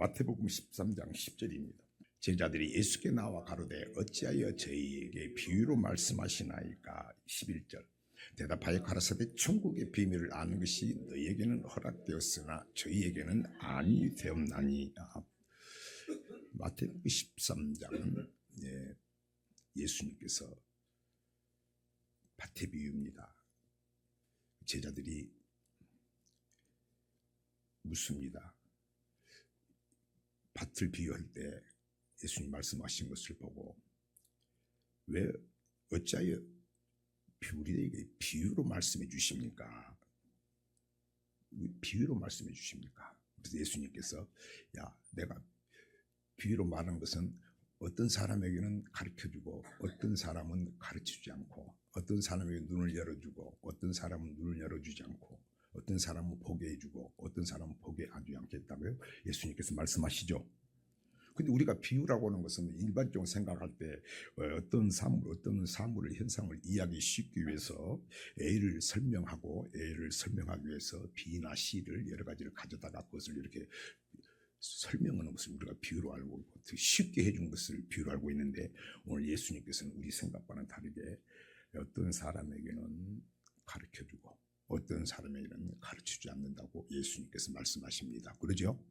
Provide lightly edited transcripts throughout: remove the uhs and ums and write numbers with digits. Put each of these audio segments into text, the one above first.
마태복음 13장 10절입니다. 제자들이 예수께 나와 가로되 어찌하여 저희에게 비유로 말씀하시나이까. 11절 대답하여 가라사대 천국의 비밀을 아는 것이 너희에게는 허락되었으나 저희에게는 아니 되었나니. 마태복음 13장은 예수님께서 밭의 비유입니다. 제자들이 묻습니다. 밭을 비유할 때 예수님 말씀하신 것을 보고 왜 어찌하여 우리에게 비유로 말씀해 주십니까? 비유로 말씀해 주십니까? 그래서 예수님께서 내가 비유로 말하는 것은 어떤 사람에게는 가르쳐주고 어떤 사람은 가르치지 않고 어떤 사람에게 눈을 열어주고 어떤 사람은 눈을 열어주지 않고 어떤 사람은 보게 해주고 어떤 사람은 보게 하지 않겠다고요. 예수님께서 말씀하시죠. 근데 우리가 비유라고 하는 것은 일반적으로 생각할 때 어떤 사물을 현상을 이해하기 쉽기 위해서 A를 설명하기 위해서 B나 C를 여러 가지를 가져다가 그것을 이렇게 설명하는 것을 우리가 비유로 알고 있고 쉽게 해준 것을 비유로 알고 있는데, 오늘 예수님께서는 우리 생각과는 다르게 어떤 사람에게는 가르쳐주고 어떤 사람에게는 가르치지 않는다고 예수님께서 말씀하십니다. 그러죠?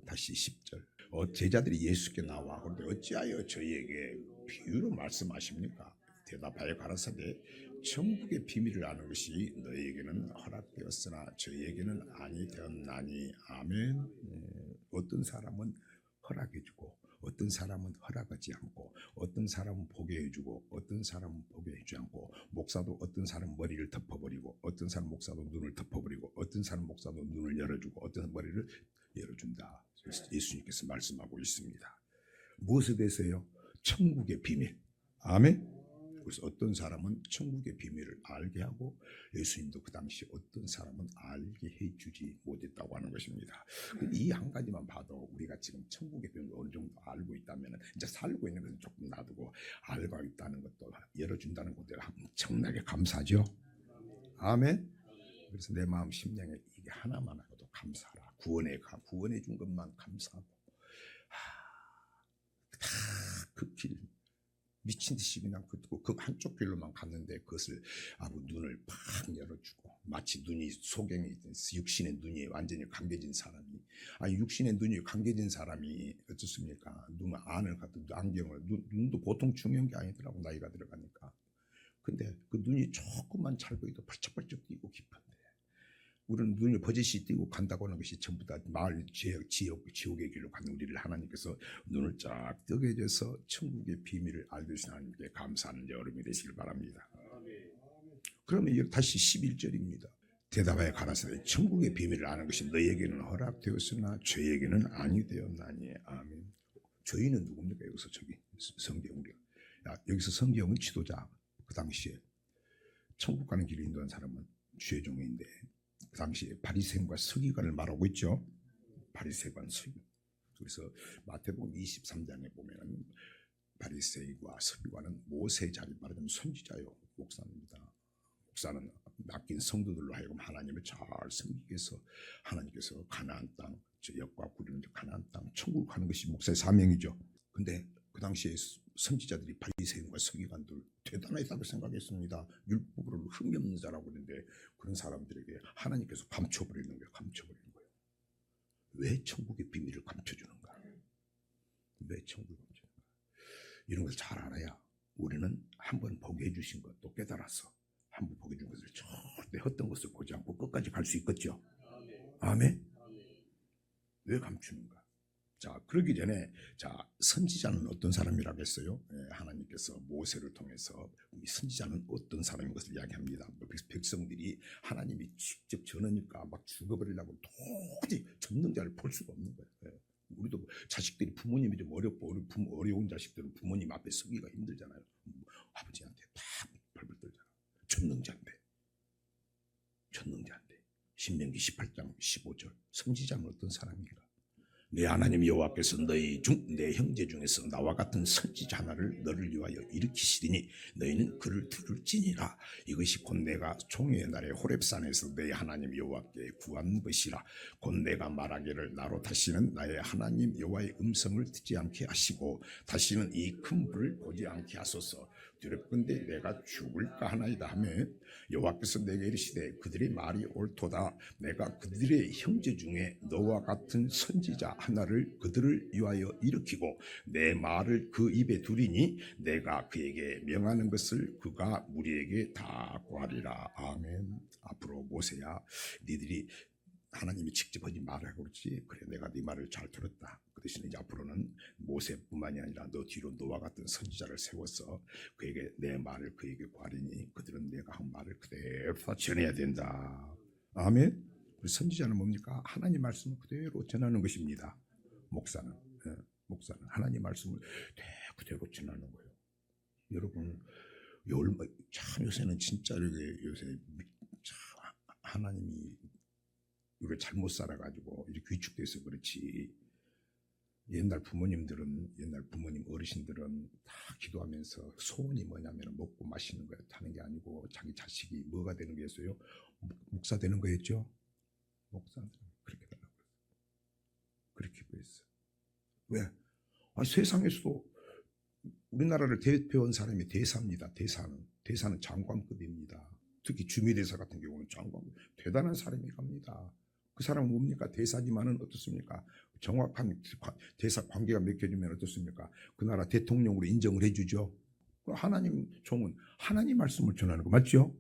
다시 10절 제자들이 예수께 나와 그런데 어찌하여 저희에게 비유로 말씀하십니까? 대답하여 가라사대 천국의 비밀을 아는 것이 너희에게는 허락되었으나 저희에게는 아니 되었나니. 아멘. 어떤 사람은 허락해주고 어떤 사람은 허락하지 않고 어떤 사람은 보게 해주고 어떤 사람은 보게 해주지 않고, 목사도 어떤 사람은 머리를 덮어버리고 어떤 사람은 목사도 눈을 덮어버리고 어떤 사람은 목사도 눈을 열어주고 어떤 사람은 머리를 열어준다. 예수님께서 말씀하고 있습니다. 무엇에 대해서요? 천국의 비밀. 아멘. 그래서 어떤 사람은 천국의 비밀을 알게 하고 예수님도 그 당시 어떤 사람은 알게 해주지 못했다고 하는 것입니다. 이 한 가지만 봐도 우리가 지금 천국의 비밀을 어느 정도 알고 있다면 이제 살고 있는 것은 조금 놔두고 알고 있다는 것도 열어준다는 것도 엄청나게 감사하죠. 아멘. 그래서 내 마음 심령에 이게 하나만 하고도 감사하라. 구원해 준 것만 감사하고 다 그 길 미친 듯이 그냥 그 한쪽 길로만 갔는데 그것을 눈을 팍 열어주고, 마치 눈이 소경에 있던 육신의 눈이 완전히 감겨진 사람이, 육신의 눈이 감겨진 사람이 어떻습니까? 눈 안을 갖다 안경을 눈도 보통 중요한 게 아니더라고, 나이가 들어가니까. 근데 그 눈이 조금만 잘 보이도 벌쩍벌쩍 뛰고 깊은데, 우리는 눈을 버젓이 띄고 간다고 하는 것이 전부 다 마을 지옥의 길로 가는 우리를 하나님께서 눈을 쫙 뜨게 해줘서 천국의 비밀을 알게 해주신 하나님께 감사하는 여러분이 되시길 바랍니다. 그러면 다시 11절입니다. 대답하여 가라사대 천국의 비밀을 아는 것이 너희에게는 허락되었으나 저희에게는 아니 되었나니. 아멘. 저희는 누굽니까? 여기서 성경 우리가 여기서 성경은 지도자, 그 당시에 천국 가는 길을 인도한 사람은 죄종인데 그 당시에 바리새인과 서기관을 말하고 있죠. 바리새관 서기관. 그래서 마태복음 23장에 보면 바리새인과 서기관은 모세의 자리, 말하자면 선지자요, 목사입니다. 목사는 맡긴 성도들로 하여금 하나님을 잘 섬기기 위해서 하나님께서 가나안 땅, 역과 구리는 가나안 땅, 천국 가는 것이 목사의 사명이죠. 근데 그 당시에 선지자들이 바리새인과 서기관들 대단하다고 생각했습니다. 율법으로 흠이 없는 자라고 그러는데 그런 사람들에게 하나님께서 감춰버리는 거예요. 왜 천국의 비밀을 감춰주는가? 왜 천국을 감춰주는가? 이런 걸 잘 알아야 우리는 한번 보게 해주신 것도 깨달아서 한번 보게 해준 것을 절대 헛된 것을 보지 않고 끝까지 갈 수 있겠죠. 아멘. 왜 감추는가? 자, 그러기 전에 선지자는 어떤 사람이라고 했어요? 하나님께서 모세를 통해서 선지자는 어떤 사람인 것을 이야기합니다. 백성들이 하나님이 직접 전하니까 막 죽어버리려고 도저히 전능자를 볼 수가 없는 거예요. 우리도 자식들이 부모님이 좀 어려운 자식들은 부모님 앞에 서기가 힘들잖아요. 아버지한테 다 벌벌 떨잖아. 전능자인데. 신명기 18장 15절 선지자는 어떤 사람인가? 내 하나님 여호와께서 너희 중 내 형제 중에서 나와 같은 선지자 하나를 너를 위하여 일으키시리니 너희는 그를 들을지니라. 이것이 곧 내가 총회의 날에 호렙산에서 너희 하나님 여호와께 구한 것이라. 곧 내가 말하기를 나로 다시는 나의 하나님 여호와의 음성을 듣지 않게 하시고 다시는 이 큰 불을 보지 않게 하소서. 두렵건대 내가 죽을까 하나이다 하며 여호와께서 내게 이르시되 그들의 말이 옳도다. 내가 그들의 형제 중에 너와 같은 선지자 하나를 그들을 위하여 일으키고 내 말을 그 입에 두리니 내가 그에게 명하는 것을 그가 무리에게 다 고하리라. 아멘. 앞으로 모세야, 니들이 하나님이 직접 하지 말라고 그러지. 그래, 내가 네 말을 잘 들었다. 그 대신에 이제 앞으로는 모세뿐만이 아니라 너 뒤로 너와 같은 선지자를 세워서 그에게 내 말을 그에게 구하리니 그들은 내가 한 말을 그대로 다 전해야 된다. 아멘. 우리 선지자는 뭡니까? 하나님 말씀을 그대로 전하는 것입니다. 목사는 목사는 하나님 말씀을 그대로 전하는 거예요. 여러분, 참 요새는 진짜 이렇게 요새 참 하나님이 우리가 잘못 살아가지고 이렇게 위축돼서 그렇지. 옛날 부모님 어르신들은 다 기도하면서 소원이 뭐냐면 먹고 마시는 거예요. 하는 게 아니고 자기 자식이 뭐가 되는 거였어요? 목사 되는 거였죠. 목사 그렇게 되라고 그렇게 보였어. 왜? 세상에서도 우리나라를 대표한 사람이 대사입니다. 대사는 장관급입니다. 특히 주미대사 같은 경우는 장관 대단한 사람이 갑니다. 그 사람은 뭡니까? 대사지만은 어떻습니까? 정확한 대사 관계가 맺혀지면 어떻습니까? 그 나라 대통령으로 인정을 해주죠. 하나님 종은 하나님 말씀을 전하는 거 맞죠?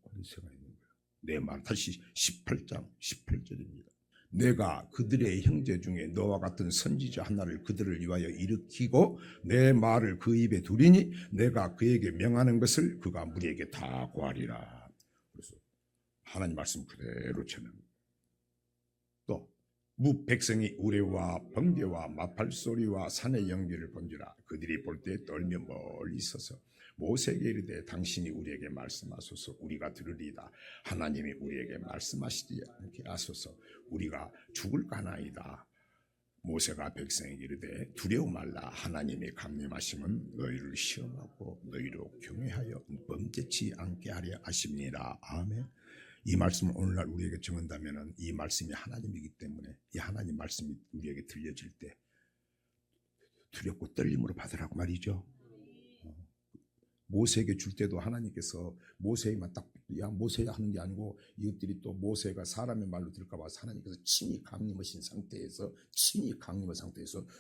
권세가 있는 거예요. 내 말 다시 18장 18절입니다. 내가 그들의 형제 중에 너와 같은 선지자 하나를 그들을 위하여 일으키고 내 말을 그 입에 두리니 내가 그에게 명하는 것을 그가 무리에게 다 고하리라. 그래서 하나님 말씀 그대로 전합니다. 또 백성이 우레와 번개와 마팔소리와 산의 연기를 본지라 그들이 볼 때 떨며 멀리 서서 모세에게 이르되 당신이 우리에게 말씀하소서 우리가 들으리이다. 하나님이 우리에게 말씀하시지 않게 하소서 우리가 죽을까 하나이다. 모세가 백성에게 이르되 두려워 말라. 하나님의 강림하심은 너희를 시험하고 너희로 경외하여 범죄치 않게 하려 하심이라. 아멘. 이 말씀을 오늘날 우리에게 정한다면 이 말씀이 하나님이기 때문에 이 하나님 말씀이 우리에게 들려질 때 두렵고 떨림으로 받으라고 말이죠. 모세에게 줄 때도 하나님께서 모세에만 딱 야 모세야 하는 게 아니고 이것들이 또 모세가 사람의 말로 들을까 봐 하나님께서 친히 강림하신 상태에서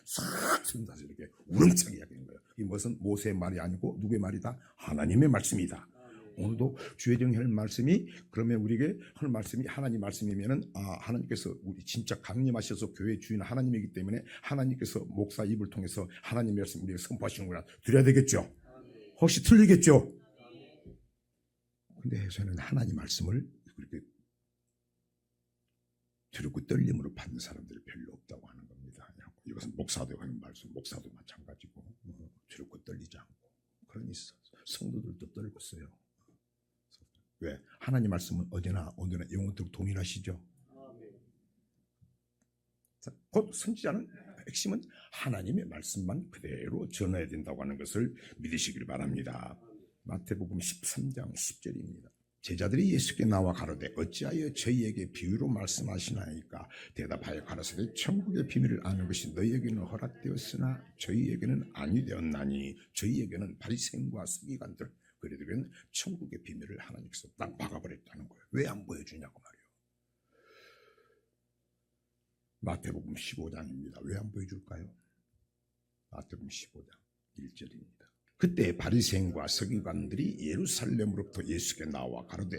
싹 들면서 이렇게 우렁차게 이야기하는 거예요. 이 무슨 모세의 말이 아니고 누구의 말이다? 하나님의 말씀이다. 오늘도 주의정이 할 말씀이 그러면 우리에게 할 말씀이 하나님 말씀이면은 하나님께서 우리 진짜 강림하셔서 교회 주인 하나님이기 때문에 하나님께서 목사 입을 통해서 하나님의 말씀 우리에게 선포하시는구나 드려야 되겠죠. 혹시 틀리겠죠. 근데 저는 하나님 말씀을 그렇게 두렵고 떨림으로 받는 사람들이 별로 없다고 하는 겁니다. 이것은 목사도 하는 말씀, 목사도 마찬가지고 두렵고 떨리지 않고 그러니 성도들도 떨었어요. 왜? 하나님 말씀은 어제나 오늘나 영원토록 동일하시죠. 곧 선지자는 핵심은 하나님의 말씀만 그대로 전해야 된다고 하는 것을 믿으시길 바랍니다. 마태복음 13장 10절입니다. 제자들이 예수께 나와 가로되 어찌하여 저희에게 비유로 말씀하시나이까? 대답하여 가라사대 천국의 비밀을 아는 것이 너희에게는 허락되었으나 저희에게는 아니 되었나니 저희에게는 바리새인과 서기관들 그들에게는 천국의 비밀을 하나님께서 딱 막아버렸다는 거예요. 왜 안 보여주냐고 말이에요. 마태복음 15장입니다. 왜 안 보여줄까요? 마태복음 15장 1절입니다. 그때 바리새인과 서기관들이 예루살렘으로부터 예수께 나와 가로되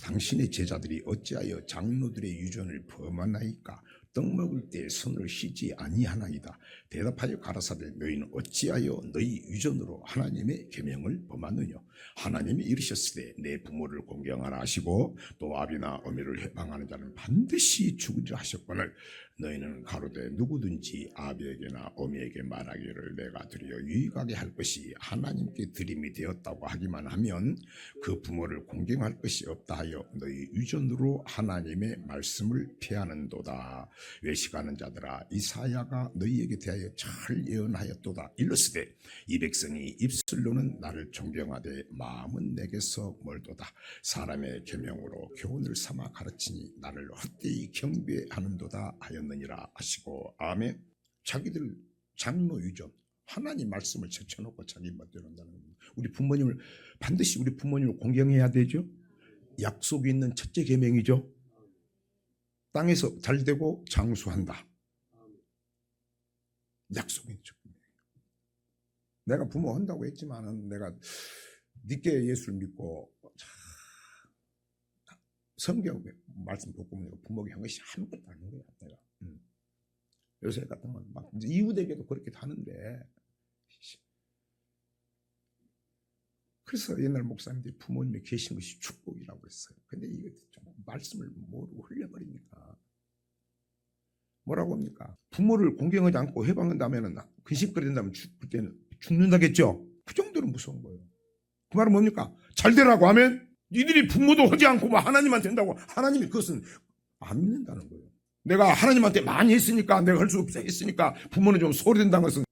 당신의 제자들이 어찌하여 장로들의 유전을 범하나이까? 떡 먹을 때 손을 씻지 아니하나이다. 대답하여 가라사대 너희는 어찌하여 너희 유전으로 하나님의 계명을 범하느냐? 하나님이 이르셨으되 내 부모를 공경하라 하시고 또 아비나 어미를 해방하는 자는 반드시 죽으리라 하셨거늘 너희는 가로되 누구든지 아비에게나 어미에게 말하기를 내가 드려 유익하게 할 것이 하나님께 드림이 되었다고 하기만 하면 그 부모를 공경할 것이 없다 하여 너희 유전으로 하나님의 말씀을 피하는도다. 외식하는 자들아 이사야가 너희에게 대하여 잘 예언하였도다. 일러스되 이 백성이 입술로는 나를 존경하되 마음은 내게서 멀도다. 사람의 계명으로 교훈을 삼아 가르치니 나를 헛되이 경배하는도다 하였느니라 하시고 아멘. 자기들 장로 위전 하나님 말씀을 제쳐놓고 자기 멋대로 한다는 겁니다. 반드시 우리 부모님을 공경해야 되죠. 약속이 있는 첫째 계명이죠. 땅에서 잘되고 장수한다. 약속이 있는 첫 계명. 내가 부모 한다고 했지만은 내가 늦게 예수를 믿고 성경 말씀 보고 보니까 부모가 한 것이 아무것도 아닌 거야. 내가 요새 같은 건 막 이웃에게도 그렇게 하는데. 그래서 옛날 목사님들이 부모님이 계신 것이 축복이라고 했어요. 근데 이게 좀 말씀을 모르고 흘려버리니까 뭐라고 합니까? 부모를 공경하지 않고 해방한다면 근심거린다면 그때는 죽는다겠죠. 그 정도로 무서운 거예요. 그 말은 뭡니까? 잘 되라고 하면 니들이 부모도 하지 않고 뭐 하나님만 된다고 하나님이 그것은 안 믿는다는 거예요. 내가 하나님한테 많이 했으니까 내가 할 수 없어 했으니까 부모는 좀 소리된다는 것은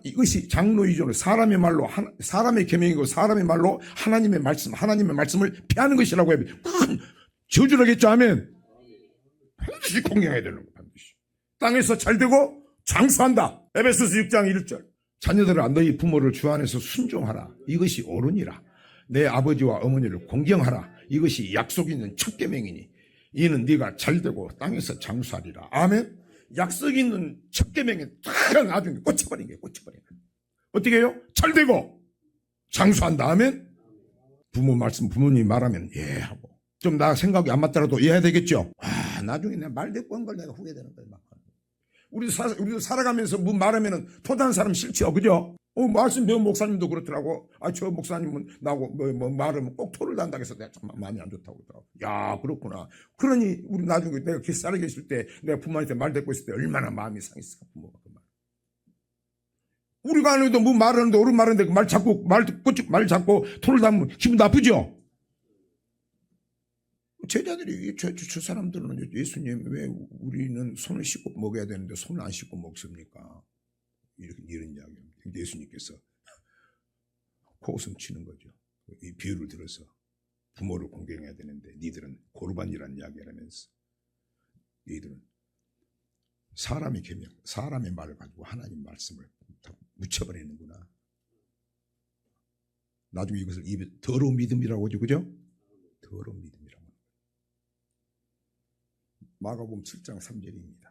이것이 장로이존 사람의 말로 사람의 계명이고 사람의 말로 하나님의 말씀을 피하는 것이라고 해요. 그건 저주라겠죠. 하면 반드시 공경해야 되는 거예요. 반드시 땅에서 잘되고 장수한다. 에베소서 6장 1절 자녀들아 너희 부모를 주 안에서 순종하라. 이것이 옳으니라. 내 아버지와 어머니를 공경하라. 이것이 약속 있는 첫 계명이니 이는 네가 잘되고 땅에서 장수하리라. 아멘. 약속 있는 첫 계명에 다 나중에 꽂혀버린 거예요. 꽂혀버린 거예요. 어떻게 해요? 잘되고 장수한 다음에 부모 말씀 부모님이 말하면 예 하고 좀 나 생각이 안 맞더라도 이해해야 되겠죠. 나중에 내가 말 대꾸 한 걸 내가 후회되는 거예요. 우리도 살아가면서 뭐 말하면은 토다는 사람 싫죠. 그죠? 말씀 배운 목사님도 그렇더라고. 저 목사님은 나하고 말하면 꼭 토를 단다고 해서 내가 정말 마음이 안 좋다고 그러더라고. 야, 그렇구나. 그러니 우리 나중에 내가 살아 계실 때 내가 부모한테 말 대꾸 했을 때 얼마나 마음이 상했을까, 부모가 그 말. 우리가 안 해도 뭐 말하는데 어른 말하는데 말 잡고 토를 담으면 기분 나쁘죠? 제자들이 저 사람들은 예수님 왜 우리는 손을 씻고 먹어야 되는데 손을 안 씻고 먹습니까? 이런 이야기입니다. 예수님께서 코웃음 치는 거죠. 이 비유를 들어서 부모를 공경해야 되는데 니들은 고르반이라는 이야기를 하면서 니들은 사람의 계명, 사람의 말을 가지고 하나님 말씀을 다 묻혀버리는구나. 나중에 이것을 입에 더러운 믿음이라고 하죠. 그죠? 더러운 믿음이라고. 마가복음 7장 3절입니다.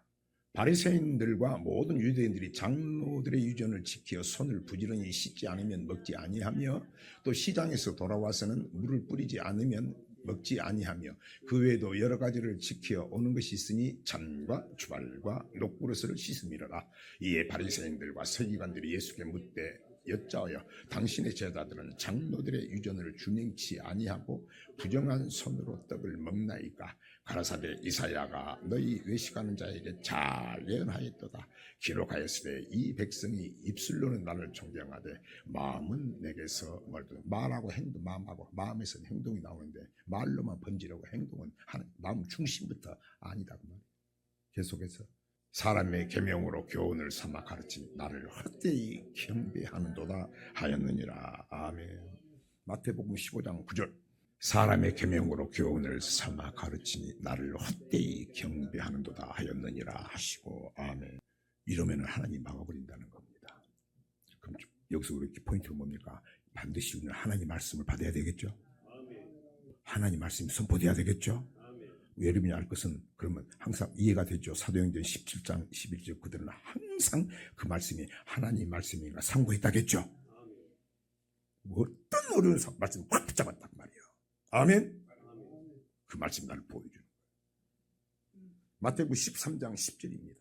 바리새인들과 모든 유대인들이 장로들의 유전을 지켜 손을 부지런히 씻지 않으면 먹지 아니하며 또 시장에서 돌아와서는 물을 뿌리지 않으면 먹지 아니하며 그 외에도 여러 가지를 지켜 오는 것이 있으니 잔과 주발과 녹그릇을 씻음이라. 이에 바리새인들과 서기관들이 예수께 묻되 여짜하여 당신의 제자들은 장로들의 유전을 준행치 아니하고 부정한 손으로 떡을 먹나이까? 가라사대 이사야가 너희 외식하는 자에게 잘 예언하였도다. 기록하였으되 이 백성이 입술로는 나를 존경하되 마음은 내게서 멀도다. 말하고 행동, 마음에서 행동이 나오는데 말로만 번지려고 행동은 마음 중심부터 아니다 그 말이에요. 계속해서 사람의 계명으로 교훈을 삼아 가르치니 나를 헛되이 경배하는도다 하였느니라. 아멘. 마태복음 15장 9절 사람의 계명으로 교훈을 삼아 가르치니 나를 헛되이 경배하는도다 하였느니라 하시고 아멘. 이러면 하나님 막아버린다는 겁니다. 그럼 여기서 우리 포인트가 뭡니까? 반드시 우리는 하나님 말씀을 받아야 되겠죠. 하나님 말씀이 선포돼야 되겠죠. 여러분이 알 것은 그러면 항상 이해가 되죠. 사도행전 17장 11절 그들은 항상 그 말씀이 하나님 말씀인가 상고했다겠죠. 어떤 어려운 말씀 확 붙잡았단 말이에요. 아멘. 그 말씀이 나를 보여주는 거예요. 마태복음 13장 10절입니다.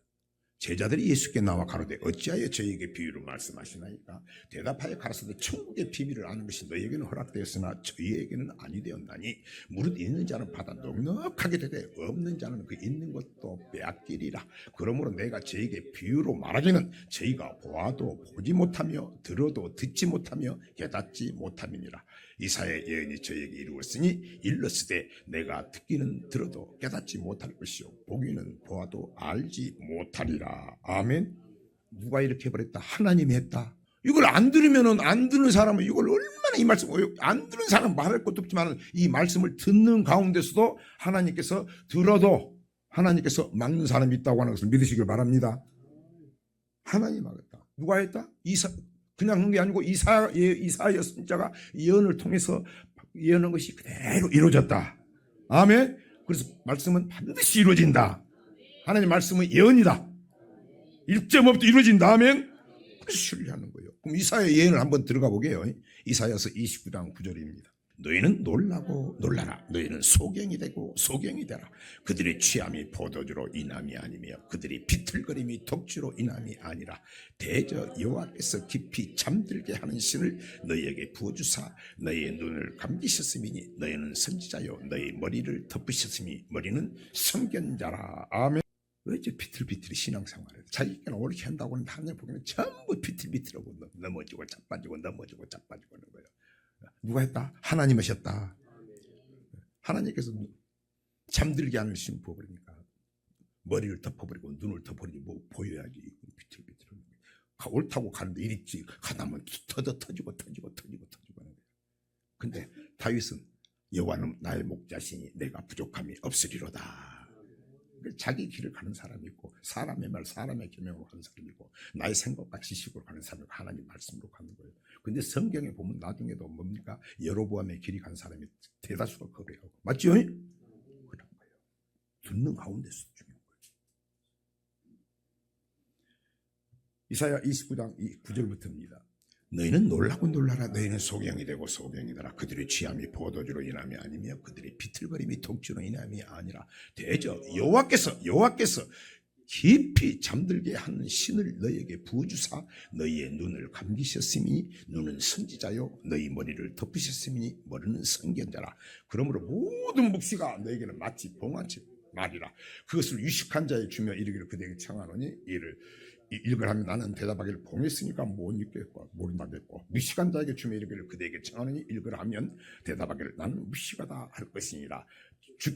제자들이 예수께 나와 가로되 어찌하여 저희에게 비유를 말씀하시나이까? 대답하여 가라사대 천국의 비밀을 아는 것이 너희에게는 허락되었으나 저희에게는 아니 되었나니 무릇 있는 자는 받아 넉넉하게 되되 없는 자는 그 있는 것도 빼앗기리라. 그러므로 내가 저희에게 비유로 말하기는 저희가 보아도 보지 못하며 들어도 듣지 못하며 깨닫지 못함이니라. 이사야 예언이 저에게 이루었으니 일렀으되 내가 듣기는 들어도 깨닫지 못할 것이요 보기는 보아도 알지 못하리라. 아멘. 누가 이렇게 해버렸다? 하나님이 했다. 이걸 안 들으면은, 안 듣는 사람은 이걸 얼마나 이 말씀, 안 듣는 사람은 말할 것도 없지만 이 말씀을 듣는 가운데서도 하나님께서 들어도 하나님께서 막는 사람이 있다고 하는 것을 믿으시길 바랍니다. 하나님 하겠다. 누가 했다? 그냥 한 게 아니고 이사야 선지자가 예언을 통해서 예언한 것이 그대로 이루어졌다. 아멘. 그래서 말씀은 반드시 이루어진다. 하나님 말씀은 예언이다. 일점 없도 이루어진다. 아멘. 그래서 신뢰하는 거예요. 그럼 이사야 예언을 한번 들어가 보게요. 이사야서 29장 9절입니다. 너희는 놀라고 놀라라. 너희는 소경이 되고 소경이 되라. 그들의 취함이 포도주로 인함이 아니며 그들이 비틀거림이 독주로 인함이 아니라 대저 여호와께서 깊이 잠들게 하는 신을 너희에게 부어주사 너희의 눈을 감기셨음이니 너희는 선지자요 너희 머리를 덮으셨음이 머리는 선견자라. 아멘. 왜 이제 비틀비틀이 신앙생활을 자기가 옳게 한다고 하는데 하늘 보기에는 전부 비틀비틀하고 넘어지고 자빠지고 넘어지고 자빠지고 하는 거예요. 누가 했다? 하나님 하셨다. 하나님께서 잠들게 하는 신 부어버리니까 머리를 덮어버리고 눈을 덮어버리고 뭐 보여야지. 비틀비틀 옳다고 가는데 이랬지 가다면 터지고 하는 거예요. 근데 다윗은 여호와는 나의 목자시니 내가 부족함이 없으리로다. 자기 길을 가는 사람이 있고 사람의 말 사람의 계명으로 가는 사람이 있고 나의 생각과 지식으로 가는 사람이 있고 하나님 말씀으로 가는 거예요. 근데 성경에 보면 나중에도 뭡니까? 여로보암의 길이 간 사람이 대다수가 그래요. 맞죠? 그런 거예요. 듣는 가운데서 중요한 거예요. 이사야 29장 9절부터입니다. 너희는 놀라고 놀라라. 너희는 소경이 되고 소경이 되라. 그들의 취함이 포도주로 인함이 아니며 그들의 비틀거림이 독주로 인함이 아니라 대저 여호와께서 깊이 잠들게 하는 신을 너희에게 부어주사 너희의 눈을 감기셨으니 눈은 선지자요 너희 머리를 덮으셨으니 머리는 선견자라. 그러므로 모든 묵시가 너희에게는 마치 봉화치 말이라. 그것을 유식한 자에 주며 이르기를 그대에게 청하노니 이를 읽으라면 나는 대답하기를 봉했으니까 못 읽겠고 모른다겠고 무식한 자에게 주며 이르기를 그대에게 청하노니 읽으라면 대답하기를 나는 무식하다 할 것이니라.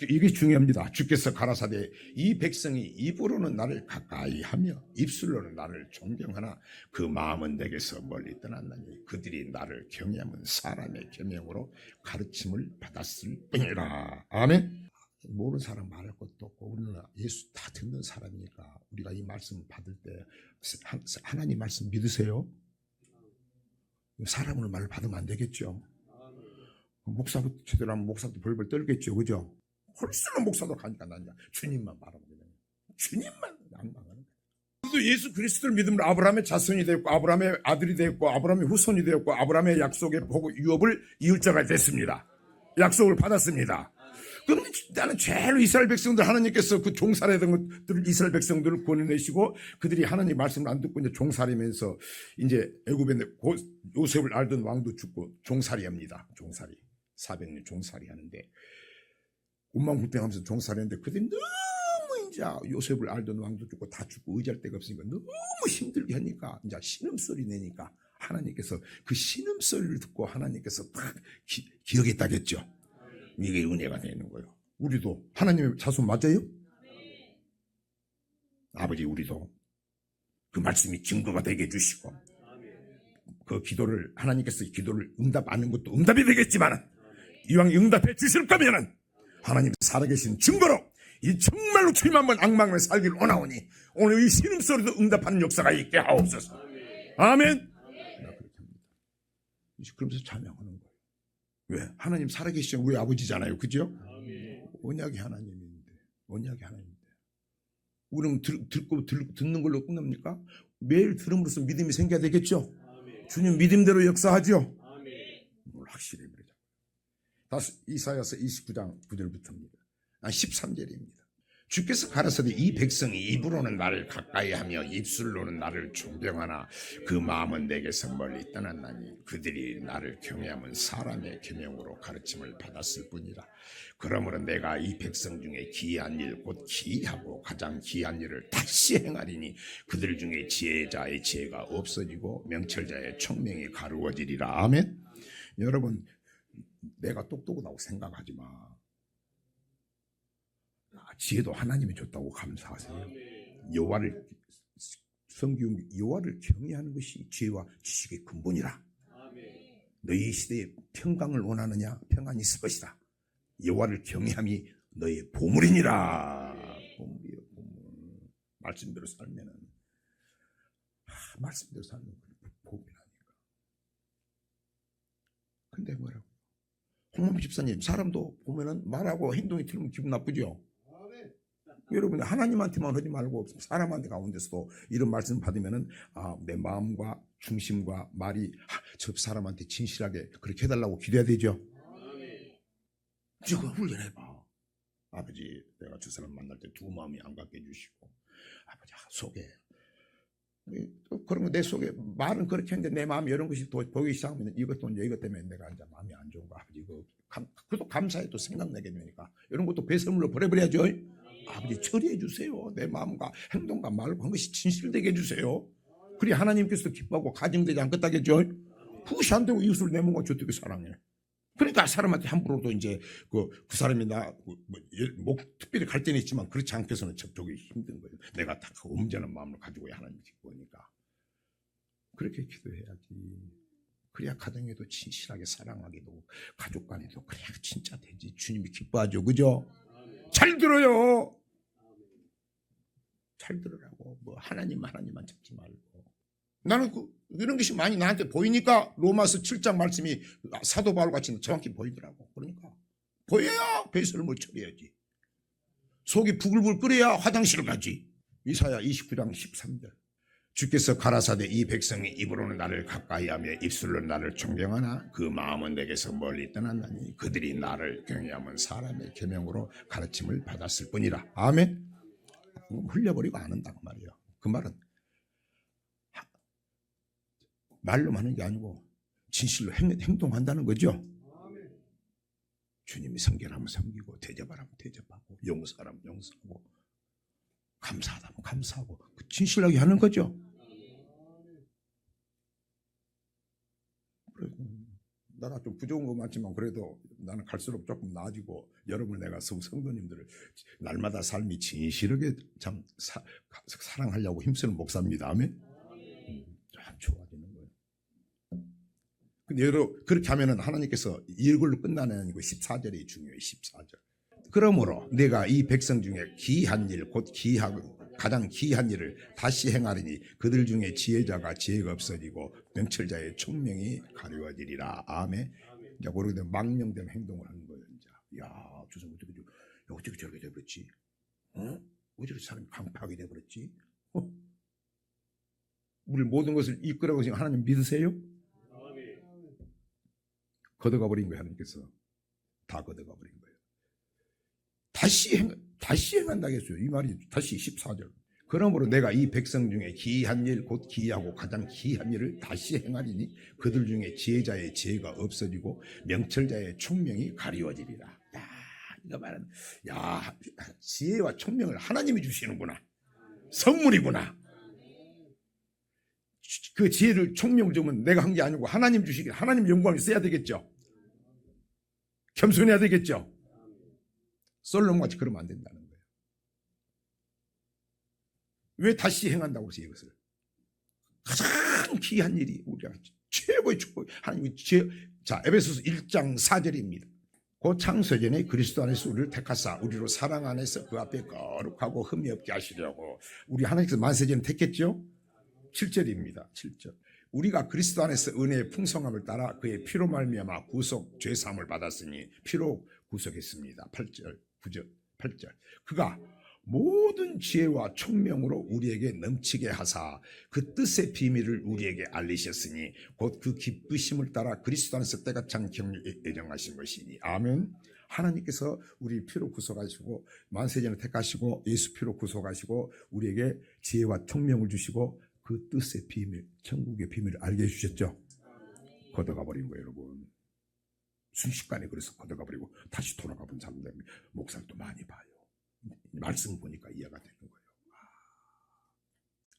이게 중요합니다. 주께서 가라사대 이 백성이 입으로는 나를 가까이 하며 입술로는 나를 존경하나 그 마음은 내게서 멀리 떠났나니 그들이 나를 경외하면 사람의 계명으로 가르침을 받았을 뿐이라. 아멘. 모르는 사람 말할 것도 없고 우리는 예수 다 듣는 사람이니까 우리가 이 말씀 받을 때 하나님 말씀 믿으세요? 사람의 말을 받으면 안 되겠죠. 목사부터 제대로 하면 목사도 벌벌 떨겠죠. 그죠? 홀수로 목사도 가니까 난 주님만 바라보게 되는 거예요. 주님만 낭망하는 거예요. 예수 그리스도를 믿음으로 아브라함의 자손이 되었고 아브라함의 아들이 되었고 아브라함의 후손이 되었고 아브라함의 약속의 복을 유업을 이을 자가 됐습니다. 약속을 받았습니다. 그럼 나는 제일 이스라엘 백성들 하나님께서 그 종살이했던 것들을 이스라엘 백성들을 구원해내시고 그들이 하나님 말씀을 안 듣고 이제 종살이면서 이제 애굽에 요셉을 알던 왕도 죽고 종살이합니다. 종살이 400년 종살이 하는데 운망불평하면서 종살이했는데 그들이 너무 이제 요셉을 알던 왕도 죽고 다 죽고 의지할 데가 없으니까 너무 힘들게 하니까 이제 신음소리 내니까 하나님께서 그 신음소리를 듣고 하나님께서 딱 기억했다겠죠. 이게 은혜가 되는 거예요. 우리도 하나님의 자손 맞아요? 아버지 우리도 그 말씀이 증거가 되게 해주시고 그 기도를 하나님께서 기도를 응답 안 하는 것도 응답이 되겠지만 이왕 응답해 주실 거면은 하나님 살아계신 증거로 이 정말로 주님 한번 악망을 살기를 원하오니 오늘 이 신음소리도 응답하는 역사가 있게 하옵소서. 아멘. 그러면서 찬양하는 거예요. 왜? 하나님 살아계시죠. 우리 아버지잖아요. 그죠? 언약이 하나님인데 언약이 하나님인데 우리는 듣는 걸로 끝납니까? 매일 들음으로써 믿음이 생겨야 되겠죠. 주님 믿음대로 역사하죠. 확실히 그러죠. 다시 이사야서 29장 9절부터입니다. 13절입니다. 주께서 가라사대 이 백성이 입으로는 나를 가까이하며 입술로는 나를 존경하나 그 마음은 내게서 멀리 떠났나니 그들이 나를 경외하면 사람의 계명으로 가르침을 받았을 뿐이라. 그러므로 내가 이 백성 중에 기이한 일 곧 기이하고 가장 기이한 일을 다시 행하리니 그들 중에 지혜자의 지혜가 없어지고 명철자의 총명이 가루어지리라. 아멘. 여러분 내가 똑똑하다고 생각하지 마. 지혜도 하나님이 줬다고 감사하세요. 여호와를 성경 여호와를 경외하는 것이 지혜와 지식의 근본이라. 너희 시대에 평강을 원하느냐? 평안이 있을 것이다. 여호와를 경외함이 너의 보물이니라. 보물이요, 보물. 말씀대로 살면은 말씀대로 살면 보물이라니까. 근데 뭐라고? 홍범 집사님, 사람도 보면은 말하고 행동이 틀리면 기분 나쁘죠? 여러분, 하나님한테만 하지 말고 사람한테 가운데서도 이런 말씀 받으면은 내 마음과 중심과 말이 저 사람한테 진실하게 그렇게 해달라고 기도해야 되죠. 지금 훈련해봐. 아버지, 내가 저 사람 만날 때 두 마음이 안 갖게 해주시고, 아버지 속에 그러면 내 속에 말은 그렇게 했는데 내 마음이 이런 것이 또 보기 시작하면 이것 때문에 내가 이제 마음이 안 좋은 거, 아버지 이거 그래도 감사해 또 생각나게 되니까 이런 것도 배설물로 버려버려야죠. 아버지 처리해 주세요. 내 마음과 행동과 말과 한 것이 진실되게 해주세요. 그리 하나님께서도 기뻐하고 가정되지 않겠다겠죠. 그것이 안 되고 이웃을 내 몸과 어떻게 사랑해. 그러니까 사람한테 함부로도 이제 그 사람이 특별히 갈등이 있지만 그렇지 않게서는 접촉이 힘든 거예요. 내가 다 엄전한 마음을 가지고 하나님 기뻐하니까. 그렇게 기도해야지. 그래야 가정에도 진실하게 사랑하게도 가족 간에도 그래야 진짜 되지. 주님이 기뻐하죠. 그죠? 잘 들어요. 잘 들으라고. 뭐 하나님만 찾지 말고. 나는 이런 것이 많이 나한테 보이니까 로마서 7장 말씀이 사도 바울 같이 정확히 보이더라고. 그러니까 보여야 배설물 처리해야지. 속이 부글부글 끓여야 화장실을 가지. 이사야 29장 13절. 주께서 가라사대 이 백성이 입으로는 나를 가까이하며 입술로 나를 존경하나 그 마음은 내게서 멀리 떠났나니 그들이 나를 경외하면 사람의 계명으로 가르침을 받았을 뿐이라. 아멘. 흘려버리고 안 한다고 말이에요. 그 말은 말로만 하는 게 아니고 진실로 행동한다는 거죠. 주님이 섬기라면 섬기고 대접하라면 대접하고 용서하라면 용서하고 감사하다면 감사하고 진실하게 하는 거죠. 나가 좀 부족한 거 많지만 그래도 나는 갈수록 조금 나아지고 여러분 내가 성도님들을 날마다 삶이 진실하게 참 사랑하려고 힘쓰는 목사입니다. 아멘. 참 좋아지는 거예요. 근데 여러분 그렇게 하면은 하나님께서 이걸로 끝나는 아니고 14절이 중요해요. 14절. 그러므로 내가 이 백성 중에 기이한 일 곧 기이하고 가장 기이한 일을 다시 행하리니 그들 중에 지혜자가 지혜가 없어지고 명철자의 총명이 가려워지리라. 아멘. 이제 그렇게 되면 망령된 행동을 하는 거예요. 이제 야, 저 사람 어떻게 저렇게 돼버렸지? 왜 저렇게 사람이 강팍하게 돼버렸지? 우리 모든 것을 이끌어가고 지금 하나님 믿으세요? 걷어가 버린 거예요. 하나님께서 다 걷어가 버린 거예요. 다시 행한다겠어요. 이 말이 다시 14절. 그러므로 내가 이 백성 중에 기이한 일 곧 기이하고 가장 기이한 일을 다시 행하리니 그들 중에 지혜자의 지혜가 없어지고 명철자의 총명이 가리워지리라. 야, 이거 말은 지혜와 총명을 하나님이 주시는구나. 선물이구나. 그 지혜를 총명을 주면 내가 한 게 아니고 하나님 주시기 하나님 영광을 써야 되겠죠. 겸손해야 되겠죠. 솔로몬같이 그러면 안 된다는 거예요. 왜 다시 행한다고 해서 이것을? 가장 귀한 일이 우리가 최고의 축복. 하나님의 자, 에베소서 1장 4절입니다. 그 창세전에 그리스도 안에서 우리를 택하사 우리로 사랑 안에서 그 앞에 거룩하고 흠이 없게 하시려고 우리 하나님께서 만세전에 택했죠. 7절입니다. 7절. 우리가 그리스도 안에서 은혜의 풍성함을 따라 그의 피로 말미암아 구속 죄사함을 받았으니 피로 구속했습니다. 8절, 9절, 8절. 그가 모든 지혜와 총명으로 우리에게 넘치게 하사 그 뜻의 비밀을 우리에게 알리셨으니 곧 그 기쁘심을 따라 그리스도 안에서 때가 찬 경륜에 예정하신 것이니. 아멘. 하나님께서 우리 피로 구속하시고 만세전에 택하시고 예수 피로 구속하시고 우리에게 지혜와 총명을 주시고 그 뜻의 비밀, 천국의 비밀을 알게 해주셨죠. 걷어가 버린 거예요, 여러분. 순식간에 그래서 걷어가 버리고 다시 돌아가 본 사람들 목사도 많이 봐요. 말씀 보니까 이해가 되는 거예요.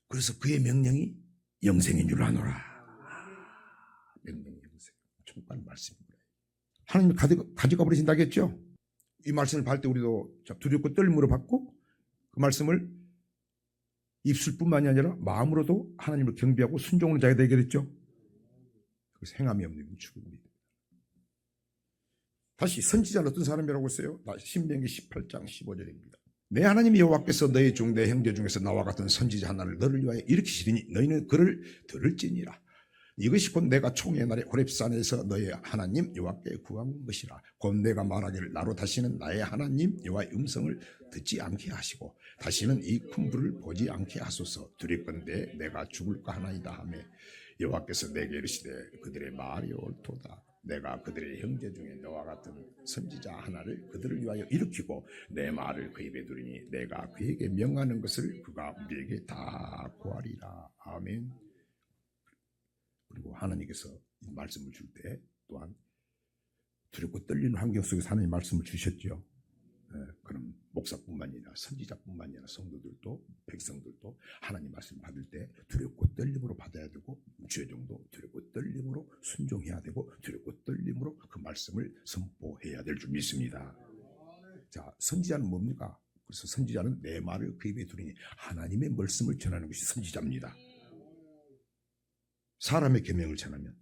그래서 그의 명령이 영생인 줄 아노라. 명령이 영생. 총관 말씀인 거예요. 하나님이 가져가 버리신다겠죠. 이 말씀을 받을 때 우리도 두렵고 떨림으로 받고 그 말씀을 입술뿐만이 아니라 마음으로도 하나님을 경배하고 순종하는 자가 되게 됐죠. 그래서 행함이 없는 죽음입니다. 다시 선지자는 어떤 사람이라고 했어요? 신명기 18장 15절입니다. 내 하나님 여호와께서 너희 중 내 형제 중에서 나와 같은 선지자 하나를 너를 위하여 일으키시리니 너희는 그를 들을지니라. 이것이 곧 내가 총회 날에 호렙산에서 너희 하나님 여호와께 구한 것이라. 곧 내가 말하기를 나로 다시는 나의 하나님 여호와의 음성을 듣지 않게 하시고 다시는 이 큰 불을 보지 않게 하소서. 두렵건대 내가 죽을까 하나이다 하며 여호와께서 내게 이르시되 그들의 말이 옳도다. 내가 그들의 형제 중에 너와 같은 선지자 하나를 그들을 위하여 일으키고 내 말을 그 입에 두리니 내가 그에게 명하는 것을 그가 우리에게 다 구하리라. 아멘. 그리고 하나님께서 이 말씀을 줄 때 또한 두렵고 떨리는 환경 속에서 하나님 말씀을 주셨죠. 그럼 목사뿐만 아니라 선지자뿐만 아니라 성도들도 백성들도 하나님 말씀 받을 때 두렵고 떨림으로 받아야 되고 죄종도 두렵고 떨림으로 순종해야 되고 두렵고 떨림으로 그 말씀을 선포해야 될 줄 믿습니다. 자, 선지자는 뭡니까? 그래서 선지자는 내 말을 그 입에 두리니 하나님의 말씀을 전하는 것이 선지자입니다. 사람의 계명을 전하면,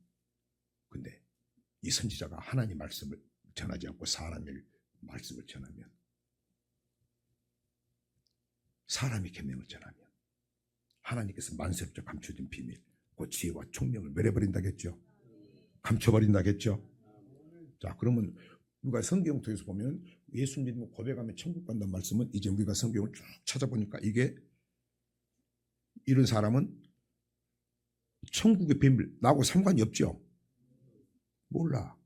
근데 이 선지자가 하나님 말씀을 전하지 않고 사람의 말씀을 전하면, 사람의 계명을 전하면 하나님께서 만세롭게 감춰진 비밀, 그 지혜와 총명을 멸해버린다겠죠. 감춰버린다겠죠. 자, 그러면 우리가 성경 통해서 보면 예수 믿으면 고백하면 천국 간다는 말씀은 이제 우리가 성경을 쭉 찾아보니까 이게 이런 사람은 천국의 비밀 나하고 상관이 없죠. 몰라.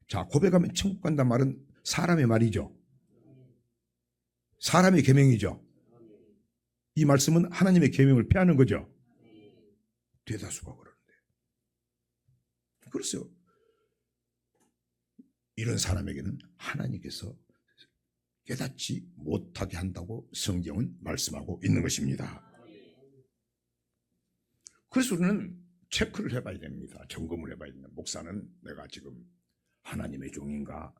자, 고백하면 천국 간다는 말은 사람의 말이죠. 사람의 계명이죠. 이 말씀은 하나님의 계명을 폐하는 거죠. 대다수가 그러는데. 그래서 이런 사람에게는 하나님께서 깨닫지 못하게 한다고 성경은 말씀하고 있는 것입니다. 그래서 우리는 체크를 해봐야 됩니다. 점검을 해봐야 됩니다. 목사는 내가 지금 하나님의 종인가,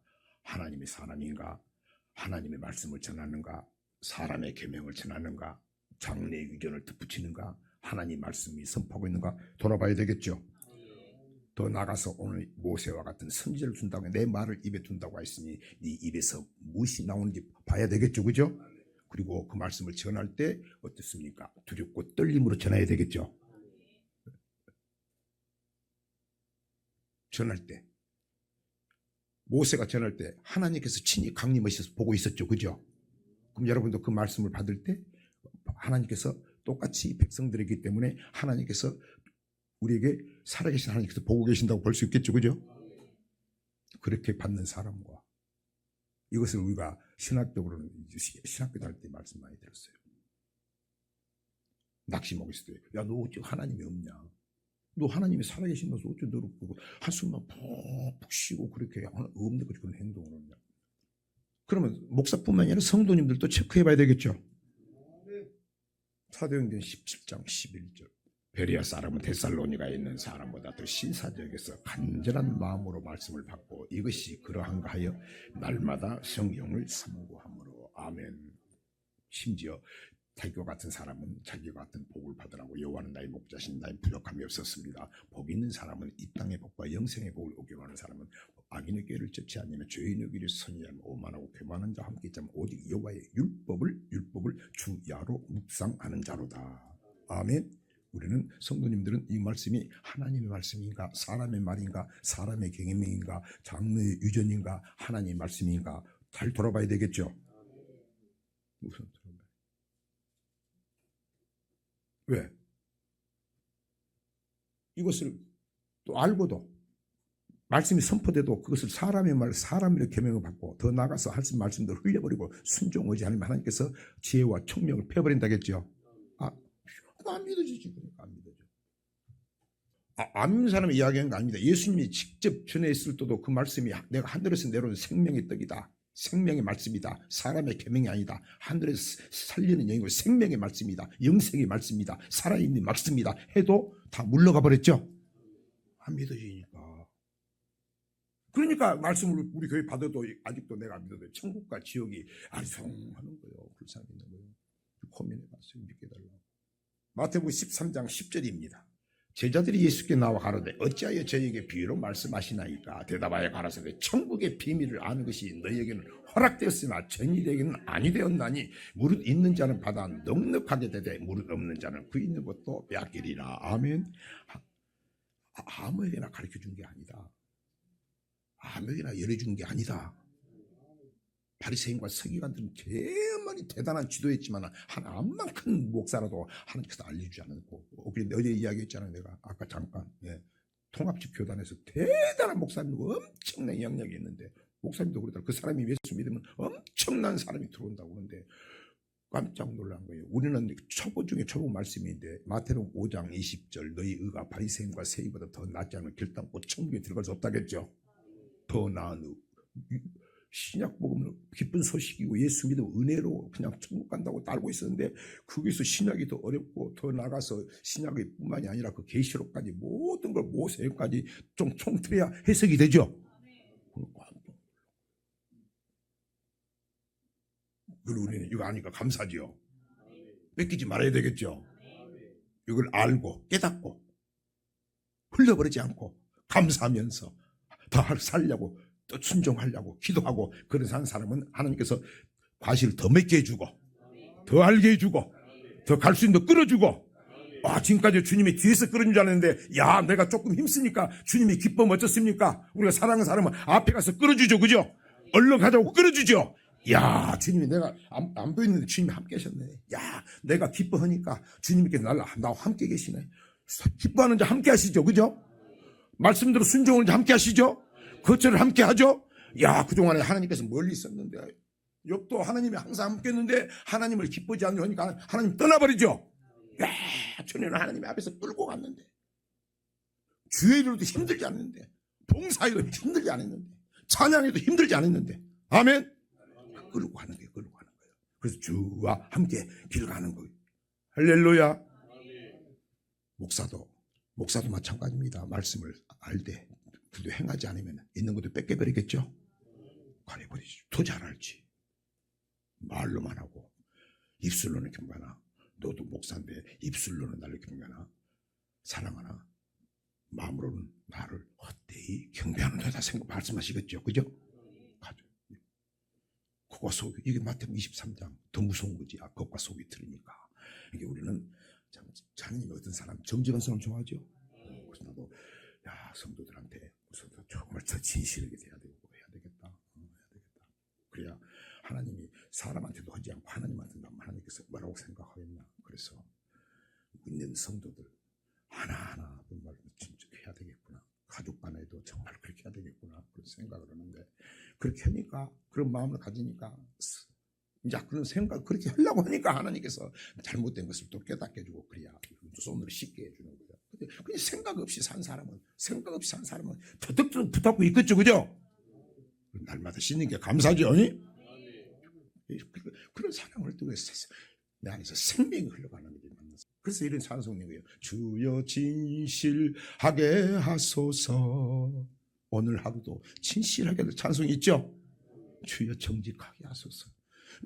하나님의 사람인가, 하나님의 말씀을 전하는가, 사람의 계명을 전하는가, 장래의 의견을 덧붙이는가, 하나님 말씀이 선포하고 있는가 돌아봐야 되겠죠. 더 나가서 오늘 모세와 같은 선지자를 준다고 내 말을 입에 둔다고 했으니 네 입에서 무엇이 나오는지 봐야 되겠죠. 그죠? 그리고 그 말씀을 전할 때 어떻습니까? 두렵고 떨림으로 전해야 되겠죠. 전할 때 모세가 전할 때 하나님께서 친히 강림하셔서 보고 있었죠. 그죠? 그럼 여러분도 그 말씀을 받을 때 하나님께서 똑같이 백성들이기 때문에 하나님께서 우리에게 살아계신 하나님께서 보고 계신다고 볼 수 있겠죠. 그죠? 그렇게 받는 사람과 이것을 우리가 신학적으로는 신학교 다닐 때 말씀 많이 들었어요. 낙심하고 있을 때 야, 너 어째 하나님이 없냐? 너 하나님이 살아계신다면서 어째 너를 보고 한숨만 푹푹 쉬고 그렇게 없는 거지 그런 행동을 하냐? 그러면 목사뿐만 아니라 성도님들도 체크해봐야 되겠죠. 사도행전 17장 11절 베레아 사람은 데살로니가에 있는 사람보다 더 신사적에서 간절한 마음으로 말씀을 받고 이것이 그러한가 하여 날마다 성경을 삼고함으로. 아멘. 심지어 자기와 같은 사람은 자기와 같은 복을 받으라고 여호와는 나의 목자신 나의 부족함이 없었습니다. 복 있는 사람은 이 땅의 복과 영생의 복을 얻기로 하는 사람은 악인의 꾀를 쫓지 않으며 죄인의 길을 선지하며 오만하고 교만한 자와 함께 있자면 오직 여호와의 율법을 주야로 묵상하는 자로다. 아멘. 우리는 성도님들은 이 말씀이 하나님의 말씀인가 사람의 말인가 사람의 계명인가 장래의 유전인가 하나님의 말씀인가 잘 돌아봐야 되겠죠. 우선 왜? 이것을 또 알고도 말씀이 선포돼도 그것을 사람의 말, 사람의 계명을 받고 더 나아가서 하신 말씀들을 흘려버리고 순종하지 않으면 하나님께서 지혜와 총명을 펴버린다겠죠. 안 믿어지지. 안 믿어져. 안 믿는 사람이 이야기하는 거 아닙니다. 예수님이 직접 전했을 때도 그 말씀이 내가 하늘에서 내려온 생명의 떡이다. 생명의 말씀이다. 사람의 계명이 아니다. 하늘에서 살리는 영이고 생명의 말씀이다. 영생의 말씀이다. 살아있는 말씀이다. 해도 다 물러가 버렸죠. 안 믿어지니까. 그러니까 말씀을 우리 교회 받아도 아직도 내가 믿어도 천국과 지옥이 아리송하는 거예요. 불쌍히 있는 거예요. 고민해봤어요. 믿게 달라고. 마태복음 13장 10절입니다. 제자들이 예수께 나와 가로되 어찌하여 저에게 비유로 말씀하시나이까? 대답하여 가라사대 천국의 비밀을 아는 것이 너희에게는 허락되었으나 저희에게는 아니 되었나니 무릇 있는 자는 받아 넉넉하게 되되 무릇 없는 자는 그 있는 것도 빼앗기리라. 아멘. 아무에게나 가르쳐준 게 아니다. 아무에게나 열어준 게 아니다. 바리새인과 서기관들은 제만이 대단한 지도했지만 하나만 큰 목사라도 하나님께서 알려주지 않았고, 어제 이야기했잖아요. 내가 아까 잠깐 통합집 교단에서 대단한 목사님이고 엄청난 영역이 있는데, 목사님도 그러더라고요. 그 사람이 예수 믿으면 엄청난 사람이 들어온다고 그러는데 깜짝 놀란 거예요. 우리는 초보 중에 초보 말씀인데 마태복음 5장 20절 너희 의가 바리새인과 세리보다 더 낫지 않으면 결단코 천국에 들어갈 수 없다겠죠. 더 나은 신약 복음은 기쁜 소식이고 예수 믿으면 은혜로 그냥 천국 간다고 알고 있었는데, 거기서 신약이 더 어렵고 더 나가서 신약이 뿐만이 아니라 그 계시록까지 모든 걸 모세까지 좀 총틀어야 해석이 되죠. 그리고 우리는 이거 아니까 감사지요. 뺏기지 말아야 되겠죠. 이걸 알고 깨닫고 흘려버리지 않고 감사하면서 더 살려고 또 순종하려고 기도하고 그런 사람은 하나님께서 과실을 더 맺게 해주고 더 알게 해주고 더 갈 수 있는 더 끌어주고, 지금까지 주님이 뒤에서 끌어준 줄 알았는데 야 내가 조금 힘쓰니까 주님이 기쁨 어떻습니까? 우리가 사랑하는 사람은 앞에 가서 끌어주죠. 그죠? 얼른 가자고 끌어주죠. 야 주님이 내가 안 보이는데 주님이 함께 하셨네. 야 내가 기뻐하니까 주님께 나와 함께 계시네. 기뻐하는 자 함께 하시죠. 그죠? 말씀대로 순종하는 자 함께 하시죠. 거처를 함께 하죠. 야 그동안에 하나님께서 멀리 있었는데, 욥도 하나님이 항상 함께 했는데 하나님을 기쁘지 않으니까 하나님 떠나버리죠. 야 전에는 하나님 앞에서 끌고 갔는데, 주의 일로도 힘들지 않았는데, 봉사에도 힘들지 않았는데, 찬양에도 힘들지 않았는데, 아멘. 끌고 가는 거예요. 끌고 가는 거예요. 그래서 주와 함께 길 가는 거예요. 할렐루야. 목사도 마찬가지입니다. 말씀을 알되 그래도 행하지 않으면 있는 것도 뺏겨버리겠죠. 가려버리죠. 더 잘알지. 말로만 하고 입술로는 경배하나, 너도 목사인데 입술로는 나를 경배하나, 사랑하나 마음으로는 나를 헛되이 경배하는 자다 생각 말씀하시겠죠. 그죠? 겉과 속, 이게 마태복음 23장 더 무서운 거지. 겉과 속이 틀리니까. 이게 우리는 자녀님이 어떤 사람, 정직한 사람 좋아하죠. 그래서 나도 성도들한테 정말 더 진실하게 돼야 되고 해야 되겠다. 그래야 하나님이 사람한테도 하지 않고 하나님한테도 하나님께서 뭐라고 생각하겠나. 그래서 믿는 성도들 하나하나 정말 진짜 해야 되겠구나. 가족 간에도 정말 그렇게 해야 되겠구나. 그런 생각을 하는데, 그렇게 하니까, 그런 마음을 가지니까, 이제 그런 생각, 그렇게 하려고 하니까 하나님께서 잘못된 것을 또 깨닫게 해주고, 그래야 손으로 쉽게 해주는 거예요. 근데 그냥 생각 없이 산 사람은 터득 붙잡고 있겠죠. 그죠? 날마다 씻는 게 감사죠. 그런 사랑을 또 내 안에서 생명이 흘러가는 거지. 그래서 이런 찬송인 거예요. 주여 진실하게 하소서. 오늘 하루도 진실하게 찬송이 있죠. 주여 정직하게 하소서.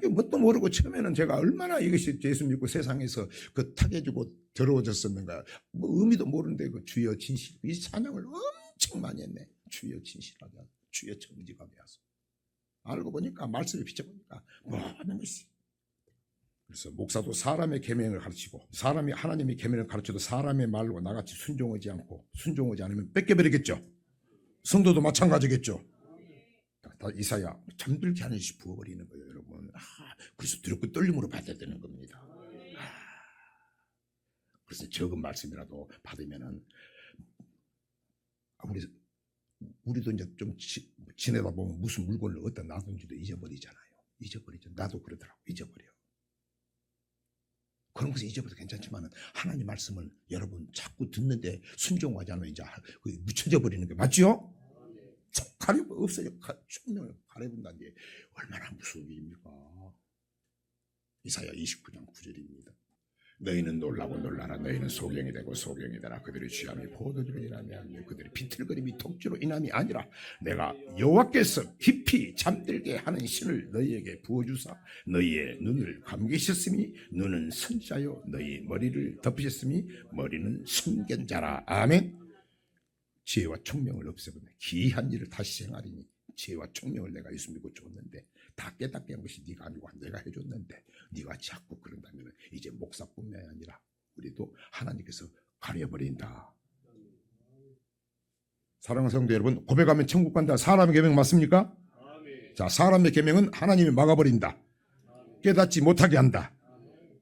뭣도 모르고 처음에는 제가 얼마나 이것이 예수 믿고 세상에서 그 타개주고 더러워졌었는가, 의미도 모르는데 그 주여 진실, 이 찬양을 엄청 많이 했네. 주여 진실하게 하소서, 주여 정직하게 하소서. 알고 보니까 말씀을 비춰보니까 모든 것이. 그래서 목사도 사람의 계명을 가르치고, 사람이 하나님의 계명을 가르쳐도 사람의 말로 나같이 순종하지 않으면 뺏겨버리겠죠. 성도도 마찬가지겠죠. 다 이사야 잠들게 하는 시 부어버리는 거예요, 여러분. 그래서 두렵고 떨림으로 받아야 되는 겁니다. 그래서 적은 말씀이라도 받으면은 우리도 이제 좀 지내다 보면 무슨 물건을 어디다 놔둔지도 잊어버리잖아요. 나도 그러더라고. 잊어버려. 그런 것을 잊어버려도 괜찮지만 하나님 말씀을 여러분 자꾸 듣는데 순종하지 않으면 이제 묻혀져 버리는 게 맞죠? 가리고 없어요. 충명을 가려본다는 게 얼마나 무서운 일입니까? 이사야 29장 9절입니다. 너희는 놀라고 놀라라. 너희는 소경이 되고 소경이 되라. 그들의 취함이 포도주로 인함이 아니라 그들의 비틀거림이 독주로 인함이 아니라 내가 여호와께서 깊이 잠들게 하는 신을 너희에게 부어주사 너희의 눈을 감기셨으니 눈은 선자요 너희 머리를 덮으셨으니 머리는 숨긴 자라. 아멘. 지혜와 총명을 없애버려 기이한 일을 다시 행하리니 지혜와 총명을 내가 예수 믿고 줬는데 다 깨닫게 한 것이 네가 아니고 내가 해줬는데 네가 자꾸 그런다면 이제 목사뿐만이 아니라 우리도 하나님께서 가려버린다. 사랑하는 성도 여러분, 고백하면 천국 간다. 사람의 계명 맞습니까? 자, 사람의 계명은 하나님이 막아버린다. 깨닫지 못하게 한다.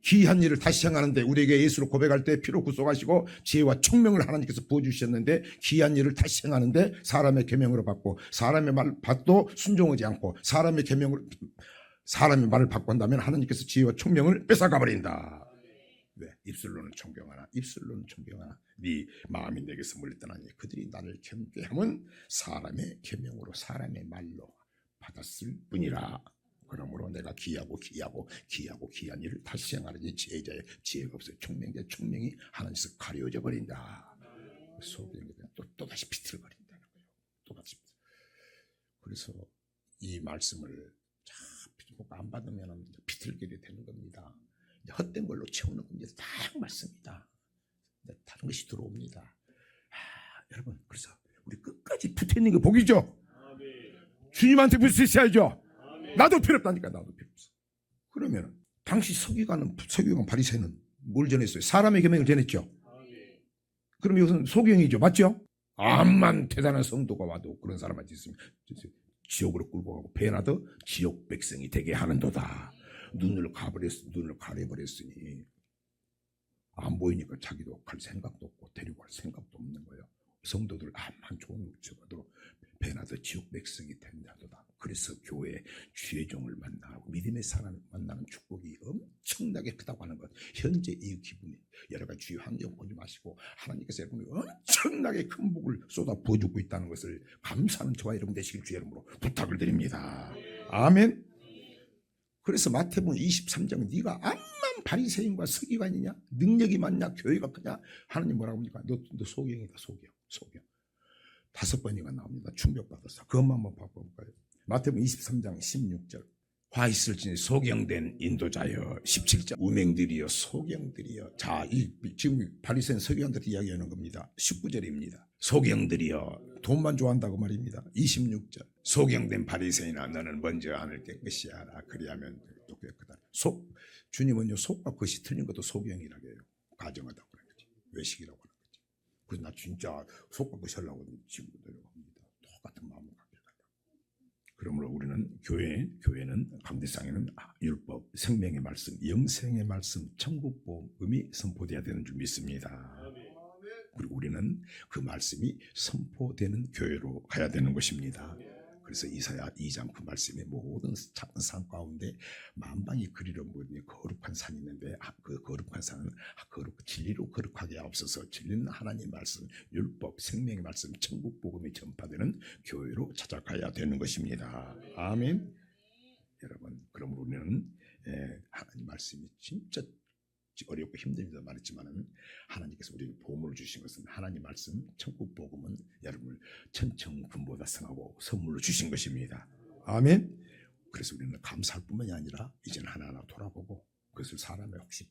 기이한 일을 다시 행하는데 우리에게 예수로 고백할 때 피로 구속하시고 지혜와 총명을 하나님께서 부어주셨는데 기이한 일을 다시 행하는데 사람의 계명으로 받고 사람의 말 받도 순종하지 않고 사람의 말을 받고 한다면 하나님께서 지혜와 총명을 뺏어가버린다. 왜? 입술로는 존경하나 입술로는 존경하나 네 마음이 내게서 멀리떠나니 그들이 나를 경계함은 사람의 계명으로 사람의 말로 받았을 뿐이라. 그러므로 내가 기이하고 기이한 일을 다시 행하려니 지혜자의 지혜가 없어요. 총명자의 총명이 하나님께서 가려져 버린다. 소경이 또다시 비틀거린다는 거예요. 또다시. 그래서 이 말씀을 안 받으면 비틀거리게 되는 겁니다. 헛된 걸로 채우는 겁니다. 다양한 말씀입니다. 다른 것이 들어옵니다. 여러분, 그래서 우리 끝까지 붙어있는 게 복이죠. 주님한테 붙어 있어야죠. 나도 필요 없다니까. 나도 필요 없어. 그러면 당시 서기관 바리새인은 뭘 전했어요? 사람의 계명을 전했죠. 그럼 이것은 소경이죠. 맞죠? 암만 대단한 성도가 와도 그런 사람한테 있으면 지옥으로 끌고 가고 배나도 지옥 백성이 되게 하는도다. 눈을 가려버렸으니 안 보이니까 자기도 갈 생각도 없고 데리고 갈 생각도 없는 거예요. 성도들 암만 좋은 육체가도 배나도 지옥 백성이 된다도다. 그래서 교회 주의 종을 만나고 믿음의 사람을 만나는 축복이 엄청나게 크다고 하는 것. 현재 이 기분이 여러 가지 주의 환경 보지 마시고 하나님께서 여러분이 엄청나게 큰 복을 쏟아 부어주고 있다는 것을 감사하는 저와 여러분 되시길 주의 이름으로 부탁을 드립니다. 아멘. 그래서 마태복음 23장은 네가 암만 바리새인과 서기관이냐 능력이 많냐 교회가 크냐 하나님 뭐라고 합니까? 너 소경이다. 소경. 5번이가 나옵니다. 충격받았어. 그것만 한번 바꿔볼까요? 마태복음 23장 16절 화 있을지니 소경된 인도자여 17절 우맹들이여 소경들이여. 자, 지금 바리새인 서기관들이 이야기하는 겁니다. 19절입니다. 소경들이여 돈만 좋아한다고 말입니다. 26절 소경된 바리새인아 너는 먼저 안을 깨끗이 하라. 그리하면 또 깨끗하다. 주님은요 속과 겉이 틀린 것도 소경이라고 해요. 가정하다고 그런 거지. 외식이라고 하는 거지. 그래서 나 진짜 속과 겉이 하려고 친구들이라고 합니다. 똑같은 마음을 갖게 된다. 그러므로 우리는 교회는 감대상에는 율법, 생명의 말씀, 영생의 말씀, 천국 복음이 선포되어야 되는 줄 믿습니다. 그리고 우리는 그 말씀이 선포되는 교회로 가야 되는 것입니다. 그래서 이사야 2장 그 말씀에 모든 작은 산 가운데 만방이 그리로 모인 거룩한 산이 있는데 그 거룩한 산은 진리로 거룩하게 하옵소서. 진리는 하나님 말씀, 율법, 생명의 말씀, 천국 복음이 전파되는 교회로 찾아가야 되는 것입니다. 아멘. 여러분, 그러므로 우리는 하나님 말씀이 진짜 어렵고 힘듭니다 말했지만은 하나님께서 우리에게 보물을 주신 것은 하나님 말씀 천국 복음은 여러분을 천청금보다 성하고 선물로 주신 것입니다. 아멘. 그래서 우리는 감사할 뿐만이 아니라 이제는 하나하나 돌아보고 그것을 사람의 혹시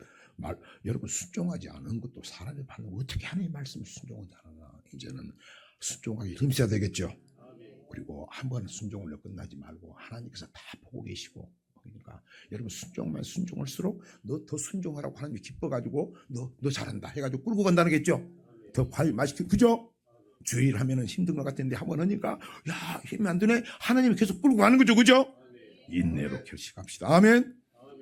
여러분 순종하지 않은 것도 사람의 반응 어떻게 하나님의 말씀을 순종하지 않았나 이제는 순종하기 힘써야 되겠죠. 그리고 한 번 순종으로 끝나지 말고 하나님께서 다 보고 계시고 그러니까 여러분 순종할수록 너 더 순종하라고 하나님이 기뻐가지고 너 잘한다 해가지고 끌고 간다는 겠죠. 더 과일 맛있게 그죠? 주일 하면은 힘든 것 같은데 한번 하니까 야 힘이 안 드네 하나님이 계속 끌고 가는 거죠. 그죠? 인내로 결식합시다. 아멘.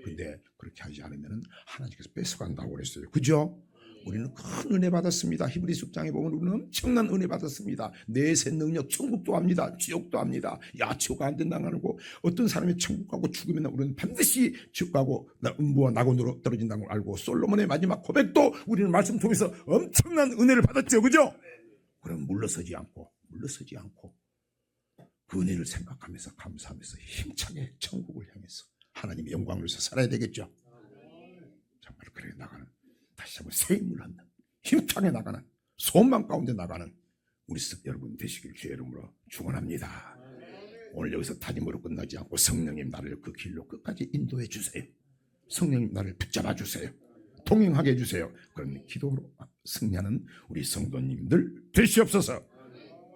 근데 그렇게 하지 않으면은 하나님께서 뺏어간다고 그랬어요. 그죠? 우리는 큰 은혜 받았습니다. 히브리서 6장에 보면 우리는 엄청난 은혜 받았습니다. 내세 능력 천국도 합니다. 지옥도 합니다. 지옥가 안 된다는 거 어떤 사람이 천국 가고 죽으면 우리는 반드시 지옥 가고 음부와 낙원으로 떨어진다는 걸 알고 솔로몬의 마지막 고백도 우리는 말씀 통해서 엄청난 은혜를 받았죠. 그죠? 그럼 물러서지 않고 그 은혜를 생각하면서 감사하면서 힘차게 천국을 향해서 하나님의 영광을 위해서 살아야 되겠죠. 정말 그래 나가는 다시 한번 새 힘을 얻는, 힘차게 나가는, 소망 가운데 나가는 우리 여러분 되시길 주의 이름으로 축원합니다. 오늘 여기서 다짐으로 끝나지 않고 성령님 나를 그 길로 끝까지 인도해 주세요. 성령님 나를 붙잡아 주세요. 동행하게 해주세요. 그런 기도로 승리하는 우리 성도님들 되시옵소서.